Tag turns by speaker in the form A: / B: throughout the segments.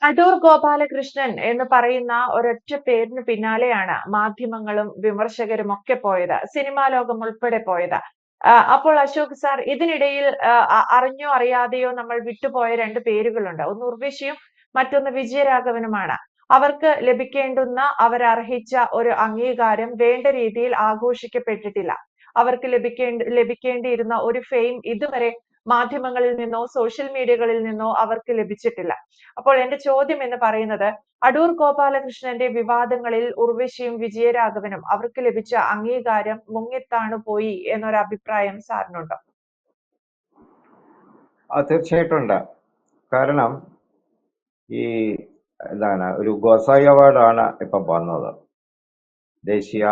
A: അടൂർ ഗോപാലകൃഷ്ണൻ എന്ന് പറയുന്ന ഒരൊറ്റ പേരിന് പിന്നാലെയാണ് മാധ്യമങ്ങളും വിമർശകരും ഒക്കെ പോയത്, സിനിമാ ലോകം ഉൾപ്പെടെ പോയത്. അപ്പോൾ അശോക് സാർ, ഇതിനിടയിൽ അറിഞ്ഞോ അറിയാതെയോ നമ്മൾ വിട്ടുപോയ രണ്ട് പേരുകളുണ്ട്. ഒന്ന് ഉർവശിയും മറ്റൊന്ന് വിജയരാഘവനുമാണ്. അവർക്ക് ലഭിക്കേണ്ടുന്ന അവരർഹിച്ച ഒരു അംഗീകാരം വേണ്ട രീതിയിൽ ആഘോഷിക്കപ്പെട്ടിട്ടില്ല. അവർക്ക് ലഭിക്കേണ്ടിയിരുന്ന ഒരു ഫെയിം ഇതുവരെ മാധ്യമങ്ങളിൽ നിന്നോ സോഷ്യൽ മീഡിയകളിൽ നിന്നോ അവർക്ക് ലഭിച്ചിട്ടില്ല. അപ്പോൾ എന്റെ ചോദ്യം എന്ന് പറയുന്നത്, അടൂർ ഗോപാലകൃഷ്ണന്റെ വിവാദങ്ങളിൽ ഉർവശിയും വിജയരാഘവനും അവർക്ക് ലഭിച്ച അംഗീകാരം മുങ്ങിത്താണു പോയി എന്നൊരു അഭിപ്രായം സാറിനുണ്ടോ?
B: തീർച്ചയായിട്ടും ഉണ്ട്. കാരണം ഈ ഒരു ഗോസായി അവാർഡാണ് ഇപ്പം വന്നത്. ദേശീയ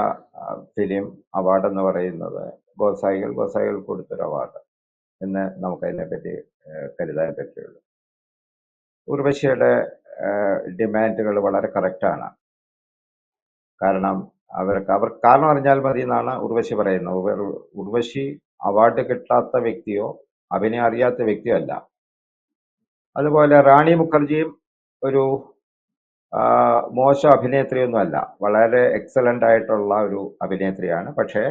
B: ഫിലിം അവാർഡ് എന്ന് പറയുന്നത് ഗോസായികൾ കൊടുത്തൊരു അവാർഡ് എന്ന് നമുക്കതിനെപ്പറ്റി കരുതാൻ പറ്റുള്ളൂ. ഉർവശിയുടെ ഡിമാൻഡുകൾ വളരെ കറക്റ്റാണ്. കാരണം അവർ കാരണം അറിഞ്ഞാൽ മതി എന്നാണ് ഉർവശി പറയുന്നത്. ഉർവശി അവാർഡ് കിട്ടാത്ത വ്യക്തിയോ അഭിനയം അറിയാത്ത വ്യക്തിയോ അല്ല. അതുപോലെ റാണി മുഖർജിയും ഒരു മോശം അഭിനേത്രിയൊന്നുമല്ല, വളരെ എക്സലന്റ് ആയിട്ടുള്ള ഒരു അഭിനേത്രിയാണ്. പക്ഷേ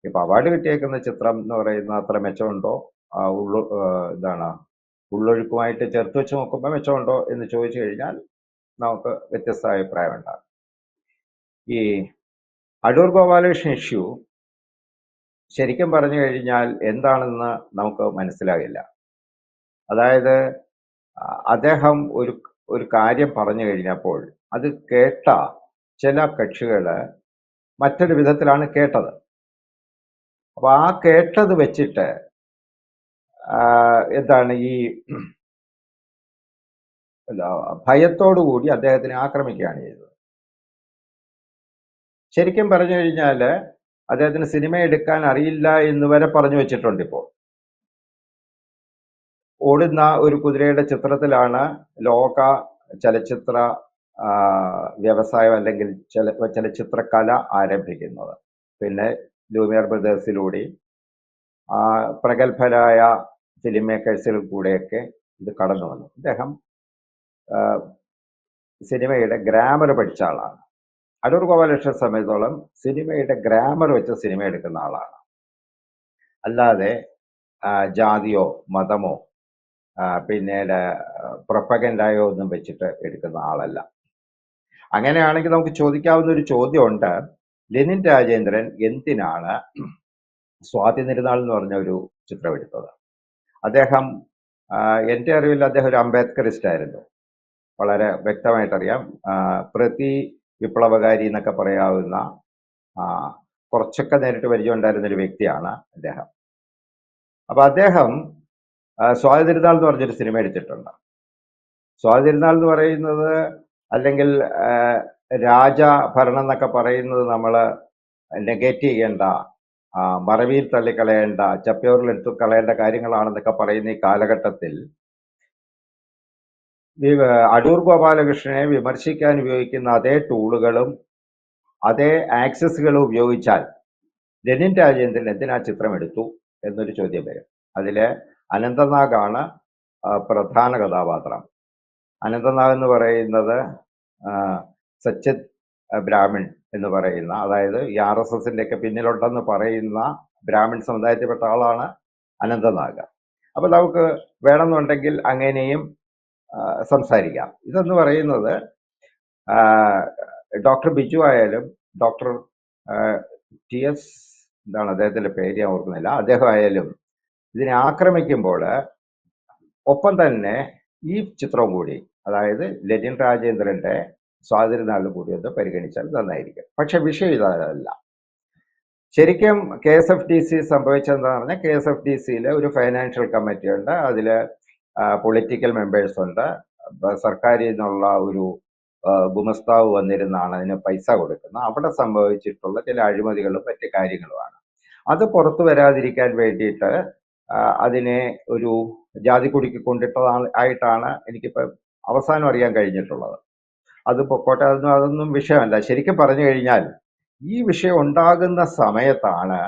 B: ഇപ്പൊ അവാർഡ് കിട്ടിയേക്കുന്ന ചിത്രം എന്ന് പറയുന്ന അത്ര മെച്ചമുണ്ടോ, ഉള്ളൊഴുക്കുമായിട്ട് ചേർത്ത് വെച്ച് നോക്കുമ്പോൾ മെച്ചമുണ്ടോ എന്ന് ചോദിച്ചു കഴിഞ്ഞാൽ നമുക്ക് വ്യത്യസ്ത അഭിപ്രായമുണ്ടാകും. ഈ അടൂർ ഗോപാലകൃഷ്ണൻ ഇഷ്യൂ ശരിക്കും പറഞ്ഞു കഴിഞ്ഞാൽ എന്താണെന്ന് നമുക്ക് മനസ്സിലാകില്ല. അതായത് അദ്ദേഹം ഒരു കാര്യം പറഞ്ഞു കഴിഞ്ഞപ്പോൾ അത് കേട്ട ചില കക്ഷികള് മറ്റൊരു വിധത്തിലാണ് കേട്ടത്. അപ്പൊ ആ കേട്ടത് വെച്ചിട്ട് ഈ ഭയത്തോടുകൂടി അദ്ദേഹത്തിനെ ആക്രമിക്കുകയാണ് ചെയ്തത്. ശരിക്കും പറഞ്ഞു കഴിഞ്ഞാല് അദ്ദേഹത്തിന് സിനിമ എടുക്കാൻ അറിയില്ല എന്ന് വരെ പറഞ്ഞു വെച്ചിട്ടുണ്ട്. ഇപ്പോൾ ഓടുന്ന ഒരു കുതിരയുടെ ചിത്രത്തിലാണ് ലോക ചലച്ചിത്ര വ്യവസായം അല്ലെങ്കിൽ ചലച്ചിത്രകല ആരംഭിക്കുന്നത്. പിന്നെ ലൂമിയർ ബ്രദേഴ്സിലൂടെ പ്രഗത്ഭരായ ഫിലിം മേക്കേഴ്സിൽ കൂടെയൊക്കെ ഇത് കടന്നു വന്നു. അദ്ദേഹം സിനിമയുടെ ഗ്രാമർ പഠിച്ച ആളാണ്. അടൂർ ഗോപാലകൃഷ്ണനെ സംബന്ധിച്ചോളം സിനിമയുടെ ഗ്രാമർ വെച്ച് സിനിമ എടുക്കുന്ന ആളാണ്. അല്ലാതെ ജാതിയോ മതമോ പിന്നീട് പ്രൊപ്പഗൻഡായോ ഒന്നും വെച്ചിട്ട് എടുക്കുന്ന ആളല്ല. അങ്ങനെയാണെങ്കിൽ നമുക്ക് ചോദിക്കാവുന്ന ഒരു ചോദ്യമുണ്ട്, ലെനിൻ രാജേന്ദ്രൻ എന്തിനാണ് സ്വാതി തിരുനാൾ എന്ന് പറഞ്ഞ ഒരു ചിത്രം എടുത്തത്? അദ്ദേഹം എൻ്റെ അറിവിൽ അദ്ദേഹം ഒരു അംബേദ്കറിസ്റ്റ് ആയിരുന്നു. വളരെ വ്യക്തമായിട്ടറിയാം. പ്രതി വിപ്ലവകാരി എന്നൊക്കെ പറയാവുന്ന കുറച്ചൊക്കെ നേരിട്ട് പരിചയമുണ്ടായിരുന്ന ഒരു വ്യക്തിയാണ് അദ്ദേഹം. അപ്പൊ അദ്ദേഹം സ്വാതി തിരുനാൾ എന്ന് പറഞ്ഞൊരു സിനിമ എടുത്തിട്ടുണ്ട്. സ്വാതി തിരുനാൾ എന്ന് പറയുന്നത്, അല്ലെങ്കിൽ രാജഭരണം എന്നൊക്കെ പറയുന്നത് നമ്മൾ നെഗറ്റ് ചെയ്യേണ്ട, മറവിയിൽ തള്ളിക്കളയേണ്ട, ചപ്പയോറിൽ എടുത്തു കളയേണ്ട കാര്യങ്ങളാണെന്നൊക്കെ പറയുന്ന ഈ കാലഘട്ടത്തിൽ അടൂർ ഗോപാലകൃഷ്ണനെ വിമർശിക്കാൻ ഉപയോഗിക്കുന്ന അതേ ടൂളുകളും അതേ ആക്സസുകളും ഉപയോഗിച്ചാൽ ലെനിൻ രാജേന്ദ്രൻ എന്തിനാ ചിത്രം എടുത്തു എന്നൊരു ചോദ്യം വരും. അതില് അനന്തനാഗാണ് പ്രധാന കഥാപാത്രം. അനന്തനാഗ് എന്ന് പറയുന്നത് സച്ചിത് ബ്രാഹ്മിൺ എന്ന് പറയുന്ന, അതായത് ഈ RSSന്റെ ഒക്കെ പിന്നിലുണ്ടെന്ന് പറയുന്ന ബ്രാഹ്മിൺ സമുദായത്തിൽപ്പെട്ട ആളാണ് അനന്തനാഗ്. അപ്പൊ നമുക്ക് വേണമെന്നുണ്ടെങ്കിൽ അങ്ങനെയും സംസാരിക്കാം. ഇതെന്ന് പറയുന്നത് ഡോക്ടർ ബിജു ആയാലും ഡോക്ടർ TS അദ്ദേഹത്തിന്റെ പേര് ഞാൻ ഓർക്കുന്നില്ല, അദ്ദേഹം ആയാലും ഇതിനെ ആക്രമിക്കുമ്പോൾ ഒപ്പം തന്നെ ഈ ചിത്രവും കൂടി, അതായത് ലെനിൻ രാജേന്ദ്രന്റെ സ്വാതിരുനാളിൽ കൂടി ഒന്ന് പരിഗണിച്ചാൽ നന്നായിരിക്കും. പക്ഷെ വിഷയം ഇതല്ല. ശരിക്കും KSFDC സംഭവിച്ചതെന്ന് പറഞ്ഞാൽ KSFDCയിൽ ഒരു ഫൈനാൻഷ്യൽ കമ്മിറ്റി ഉണ്ട്, അതില് പൊളിറ്റിക്കൽ മെമ്പേഴ്സ് ഉണ്ട്, സർക്കാരിൽ നിന്നുള്ള ഒരു ഗുമസ്താവ് വന്നിരുന്നാണ് അതിന് പൈസ കൊടുക്കുന്നത്. അവിടെ സംഭവിച്ചിട്ടുള്ള ചില അഴിമതികളും മറ്റു കാര്യങ്ങളുമാണ്. അത് പുറത്തു വരാതിരിക്കാൻ വേണ്ടിയിട്ട് അതിനെ ഒരു ജാതിക്കുടിക്ക് കൊണ്ടിട്ടതായിട്ടാണ് എനിക്കിപ്പോൾ അവസാനം അറിയാൻ കഴിഞ്ഞിട്ടുള്ളത്. അത് പൊക്കോട്ടെ, അതൊന്നും വിഷയമല്ല. ശരിക്കും പറഞ്ഞു കഴിഞ്ഞാൽ ഈ വിഷയം ഉണ്ടാകുന്ന സമയത്താണ്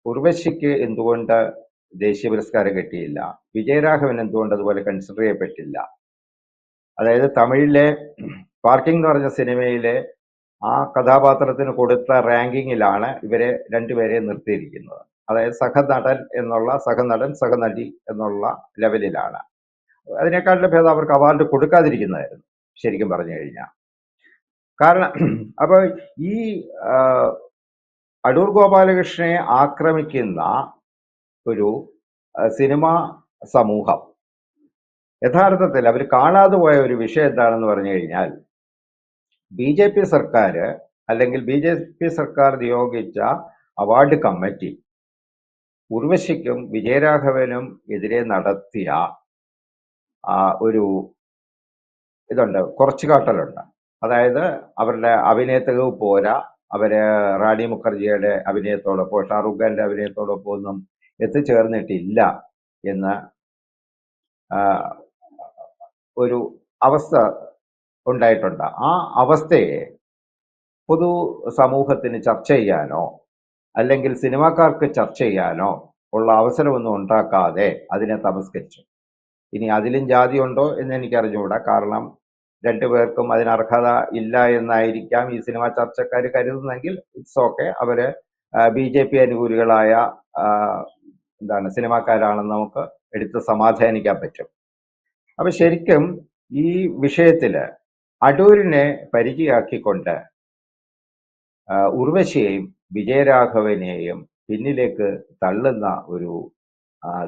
B: ഉർവശിക്ക് എന്തുകൊണ്ട് ദേശീയ പുരസ്കാരം കിട്ടിയില്ല. വിജയരാഘവൻ എന്തുകൊണ്ട് അതുപോലെ കൺസിഡർ ചെയ്യപ്പെട്ടില്ല? അതായത് തമിഴിലെ പാർക്കിംഗ് എന്ന് പറഞ്ഞ സിനിമയിലെ ആ കഥാപാത്രത്തിന് കൊടുത്ത റാങ്കിങ്ങിലാണ് ഇവരെ രണ്ടുപേരെ നിർത്തിയിരിക്കുന്നത്. അതായത് സഹനടൻ സഹനടി എന്നുള്ള ലെവലിലാണ്. അതിനേക്കാളും ഭേദം അവർക്ക് അവാർഡ് കൊടുക്കാതിരിക്കുന്നതായിരുന്നു ശരിക്കും പറഞ്ഞു കഴിഞ്ഞാൽ. കാരണം അപ്പൊ ഈ അടൂർ ഗോപാലകൃഷ്ണനെ ആക്രമിക്കുന്ന ഒരു സിനിമാ സമൂഹം യഥാർത്ഥത്തിൽ അവർ കാണാതെ പോയ ഒരു വിഷയം എന്താണെന്ന് പറഞ്ഞു കഴിഞ്ഞാൽ, BJP സർക്കാർ അല്ലെങ്കിൽ BJP സർക്കാർ നിയോഗിച്ച അവാർഡ് കമ്മിറ്റി ഉർവശിക്കും വിജയരാഘവനും എതിരെ നടത്തിയ ഒരു ഇതുണ്ട്, കുറച്ചു കാട്ടലുണ്ട്. അതായത് അവരുടെ അഭിനയത്തികവ് പോരാ, അവര് റാണി മുഖർജിയുടെ അഭിനയത്തോടൊപ്പം ഷാറൂഖ് ഖാന്റെ അഭിനയത്തോടൊപ്പം ഒന്നും എത്തിച്ചേർന്നിട്ടില്ല എന്ന ഒരു അവസ്ഥ ഉണ്ടായിട്ടുണ്ട്. ആ അവസ്ഥയെ പൊതു സമൂഹത്തിന് ചർച്ച ചെയ്യാനോ അല്ലെങ്കിൽ സിനിമാക്കാർക്ക് ചർച്ച ചെയ്യാനോ ഉള്ള അവസരമൊന്നും ഉണ്ടാക്കാതെ അതിനെ തമസ്കരിച്ചു. ഇനി അതിലും ജാതി ഉണ്ടോ എന്ന് എനിക്കറിഞ്ഞുകൂടാ. കാരണം രണ്ടുപേർക്കും അതിന് അർഹത ഇല്ല എന്നായിരിക്കാം ഈ സിനിമാ ചർച്ചക്കാർ കരുതുന്നെങ്കിൽ ഇറ്റ്സ് ഓക്കെ. അവര് BJP അനുകൂലികളായ സിനിമാക്കാരാണെന്ന് നമുക്ക് എടുത്ത് സമാധാനിക്കാൻ പറ്റും. അപ്പൊ ശരിക്കും ഈ വിഷയത്തില് അടൂരിനെ പരിചയാക്കിക്കൊണ്ട് ഉർവശിയെയും വിജയരാഘവനെയും പിന്നിലേക്ക് തള്ളുന്ന ഒരു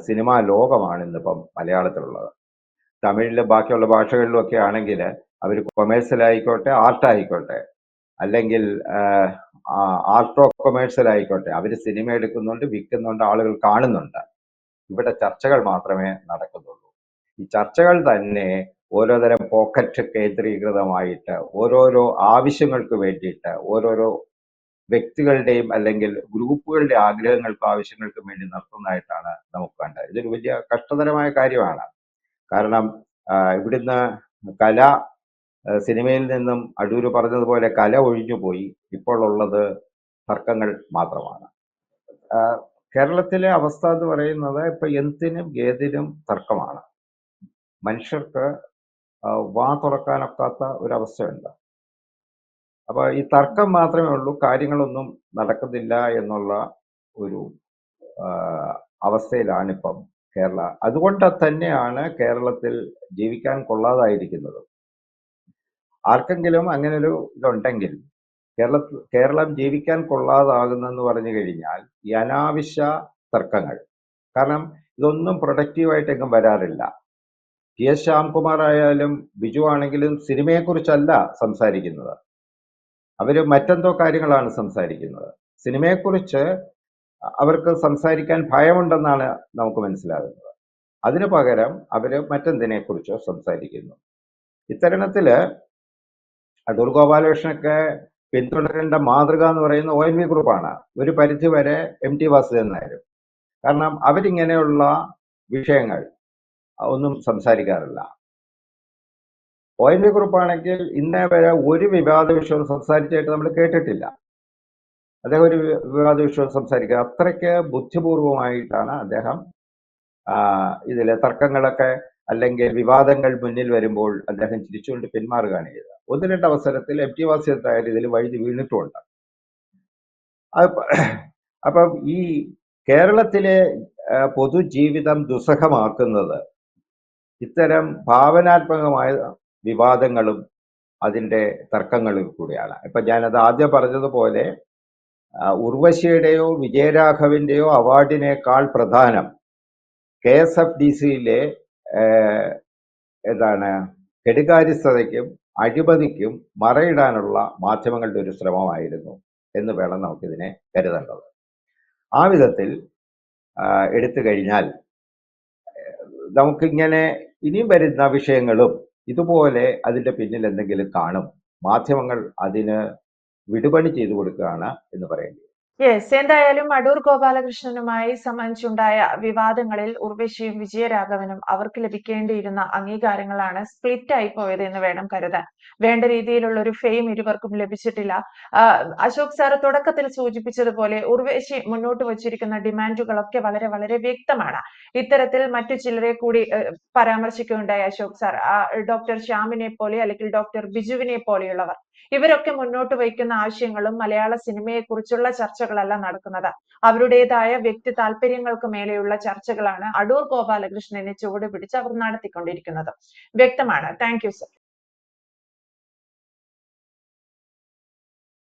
B: സിനിമാ ലോകമാണ് ഇന്നിപ്പം മലയാളത്തിലുള്ളത്. തമിഴിലെ ബാക്കിയുള്ള ഭാഷകളിലൊക്കെ ആണെങ്കിൽ അവർ കൊമേഴ്സ്യൽ ആയിക്കോട്ടെ, ആർട്ടായിക്കോട്ടെ, അല്ലെങ്കിൽ ആർട്ടോ കൊമേഴ്സ്യൽ ആയിക്കോട്ടെ, അവർ സിനിമ എടുക്കുന്നുണ്ട്, വിൽക്കുന്നുണ്ട്, ആളുകൾ കാണുന്നുണ്ട്. ഇവിടെ ചർച്ചകൾ മാത്രമേ നടക്കുന്നുള്ളൂ. ഈ ചർച്ചകൾ തന്നെ ഓരോതരം പോക്കറ്റ് കേന്ദ്രീകൃതമായിട്ട് ഓരോരോ ആവശ്യങ്ങൾക്ക് വേണ്ടിയിട്ട് ഓരോരോ വ്യക്തികളുടെയും അല്ലെങ്കിൽ ഗ്രൂപ്പുകളുടെ ആഗ്രഹങ്ങൾക്കും ആവശ്യങ്ങൾക്കും വേണ്ടി നടത്തുന്നതായിട്ടാണ് നമുക്ക് കണ്ടത്. ഇതൊരു വലിയ കഷ്ടതരമായ കാര്യമാണ്. കാരണം ഇവിടുന്ന് കല, സിനിമയിൽ നിന്നും അടൂര് പറഞ്ഞതുപോലെ കല ഒഴിഞ്ഞുപോയി. ഇപ്പോൾ ഉള്ളത് തർക്കങ്ങൾ മാത്രമാണ്. കേരളത്തിലെ അവസ്ഥ എന്ന് പറയുന്നത് ഇപ്പൊ എന്തിനും ഏതിനും തർക്കമാണ്. മനുഷ്യർക്ക് വാ തുറക്കാനൊക്കാത്ത ഒരവസ്ഥയുണ്ട്. അപ്പൊ ഈ തർക്കം മാത്രമേ ഉള്ളൂ, കാര്യങ്ങളൊന്നും നടക്കുന്നില്ല എന്നുള്ള ഒരു അവസ്ഥയിലാണിപ്പം കേരള. അതുകൊണ്ട് തന്നെയാണ് കേരളത്തിൽ ജീവിക്കാൻ കൊള്ളാതായിരിക്കുന്നത്. ആർക്കെങ്കിലും അങ്ങനെ ഒരു ഇതുണ്ടെങ്കിൽ കേരളം ജീവിക്കാൻ കൊള്ളാതാകുന്നെന്ന് പറഞ്ഞു കഴിഞ്ഞാൽ ഈ അനാവശ്യ തർക്കങ്ങൾ. കാരണം ഇതൊന്നും പ്രൊഡക്റ്റീവായിട്ട് എങ്ങും വരാറില്ല. TS ശ്യാംകുമാർ ആയാലും ബിജു ആണെങ്കിലും സിനിമയെക്കുറിച്ചല്ല സംസാരിക്കുന്നത്. അവര് മറ്റെന്തോ കാര്യങ്ങളാണ് സംസാരിക്കുന്നത്. സിനിമയെക്കുറിച്ച് അവർക്ക് സംസാരിക്കാൻ ഭയമുണ്ടെന്നാണ് നമുക്ക് മനസ്സിലാകുന്നത്. അതിനു പകരം അവര് മറ്റെന്തിനെക്കുറിച്ചോ സംസാരിക്കുന്നു. ഇത്തരണത്തില് അടൂർ ഗോപാലകൃഷ്ണനൊക്കെ പിന്തുടരേണ്ട മാതൃക എന്ന് പറയുന്ന ONV ഗ്രൂപ്പാണ്, ഒരു പരിധി വരെ MT വാസുദേവൻ നായരും. കാരണം അവരിങ്ങനെയുള്ള വിഷയങ്ങൾ ഒന്നും സംസാരിക്കാറില്ല. ONV ഗ്രൂപ്പാണെങ്കിൽ ഇന്നേ വരെ ഒരു വിവാദ വിഷയവും സംസാരിച്ചായിട്ട് നമ്മൾ കേട്ടിട്ടില്ല. അദ്ദേഹം ഒരു വിവാദ വിഷയവും സംസാരിക്കുക, അത്രയ്ക്ക് ബുദ്ധിപൂർവമായിട്ടാണ് അദ്ദേഹം ഇതിലെ തർക്കങ്ങളൊക്കെ അല്ലെങ്കിൽ വിവാദങ്ങൾ മുന്നിൽ വരുമ്പോൾ അദ്ദേഹം ചിരിച്ചുകൊണ്ട് പിന്മാറുകയാണ് ചെയ്തത്. ഒന്ന് രണ്ട് അവസരത്തിൽ MT വാസുദേവൻ നായർ ഇതിൽ വഴുതി വീണിട്ടുമുണ്ട്. അപ്പം ഈ കേരളത്തിലെ പൊതുജീവിതം ദുസ്സഹമാക്കുന്നത് ഇത്തരം ഭാവനാത്മകമായ വിവാദങ്ങളും അതിൻ്റെ തർക്കങ്ങളിൽ കൂടിയാണ്. ഇപ്പൊ ഞാനത് ആദ്യം പറഞ്ഞതുപോലെ ഉർവശിയുടെയോ വിജയരാഘവന്റെയോ അവാർഡിനേക്കാൾ പ്രധാനം KSFDCയിലെ കെടുകാര്യസ്ഥതയ്ക്കും അഴിമതിക്കും മറയിടാനുള്ള മാധ്യമങ്ങളുടെ ഒരു ശ്രമമായിരുന്നു എന്ന് വേണം നമുക്കിതിനെ കരുതേണ്ടത്. ആ വിധത്തിൽ എടുത്തു കഴിഞ്ഞാൽ നമുക്കിങ്ങനെ ഇനിയും വരുന്ന വിഷയങ്ങളും ഇതുപോലെ അതിൻ്റെ പിന്നിൽ എന്തെങ്കിലും കാണും. മാധ്യമങ്ങൾ അതിന് വിടുപണി ചെയ്തു കൊടുക്കുകയാണ് എന്ന് പറയേണ്ടി.
A: യെസ്, എന്തായാലും അടൂർ ഗോപാലകൃഷ്ണനുമായി സംബന്ധിച്ചുണ്ടായ വിവാദങ്ങളിൽ ഉർവശിയും വിജയരാഘവനും അവർക്ക് ലഭിക്കേണ്ടിയിരുന്ന അംഗീകാരങ്ങളാണ് സ്പ്ലിറ്റ് ആയി പോയത് എന്ന് വേണം കരുതാൻ. വേണ്ട രീതിയിലുള്ള ഒരു ഫെയിം ഇരുവർക്കും ലഭിച്ചിട്ടില്ല. അശോക് സാർ തുടക്കത്തിൽ സൂചിപ്പിച്ചതുപോലെ ഉർവശി മുന്നോട്ട് വച്ചിരിക്കുന്ന ഡിമാൻഡുകളൊക്കെ വളരെ വളരെ വ്യക്തമാണ്. ഇത്തരത്തിൽ മറ്റു ചിലരെ കൂടി പരാമർശിക്കുകയുണ്ടായി അശോക് സാർ. ഡോക്ടർ ശ്യാമിനെ പോലെ അല്ലെങ്കിൽ ഡോക്ടർ ബിജുവിനെ പോലെയുള്ളവർ, ഇവരൊക്കെ മുന്നോട്ട് വയ്ക്കുന്ന ആശയങ്ങളും മലയാള സിനിമയെ കുറിച്ചുള്ള ചർച്ചകളല്ല നടക്കുന്നത്. അവരുടേതായ വ്യക്തി താല്പര്യങ്ങൾക്ക് മേലെയുള്ള ചർച്ചകളാണ് അടൂർ ഗോപാലകൃഷ്ണനെ ചുവട് പിടിച്ച് അവർ നടത്തിക്കൊണ്ടിരിക്കുന്നത്. വ്യക്തമാണ്. Thank you sir.